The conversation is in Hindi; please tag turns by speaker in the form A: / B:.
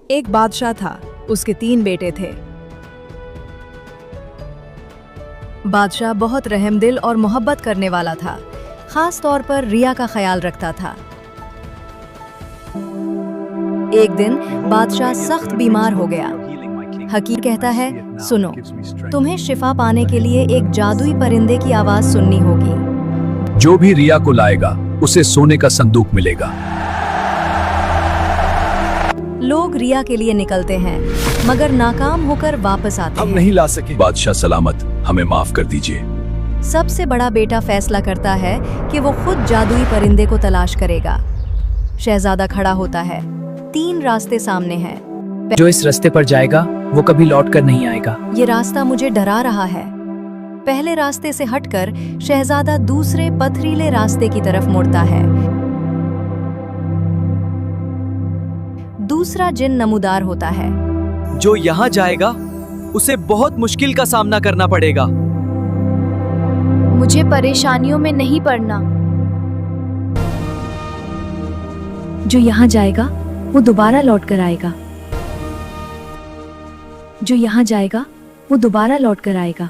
A: एक बादशाह था, उसके 3 बेटे थे। बादशाह बहुत रहमदिल और मोहब्बत करने वाला था, खास तौर पर रिया का ख्याल रखता था। एक दिन बादशाह सख्त बीमार हो गया। हकीम कहता है, सुनो, तुम्हें शिफा पाने के लिए एक जादुई परिंदे की आवाज सुननी होगी।
B: जो भी रिया को लाएगा उसे सोने का संदूक मिलेगा।
A: लोग रिया के लिए निकलते हैं, मगर नाकाम होकर वापस आते
B: हम
A: हैं।
B: नहीं ला सके। बादशाह सलामत, हमें माफ कर दीजिए।
A: सबसे बड़ा बेटा फैसला करता है कि वो खुद जादुई परिंदे को तलाश करेगा। शहजादा खड़ा होता है। 3 रास्ते सामने हैं।
C: जो इस रास्ते पर जाएगा वो कभी लौट कर नहीं आएगा।
A: ये रास्ता मुझे डरा रहा है। पहले रास्ते से हटकर शहजादा दूसरे पथरीले रास्ते की तरफ मुड़ता है। दूसरा जिन नमूदार होता है।
D: जो यहाँ जाएगा उसे बहुत मुश्किल का सामना करना पड़ेगा।
E: मुझे परेशानियों में नहीं पड़ना।
F: जो यहाँ जाएगा वो दोबारा लौट कर आएगा। जो यहाँ जाएगा वो दोबारा लौट कर आएगा।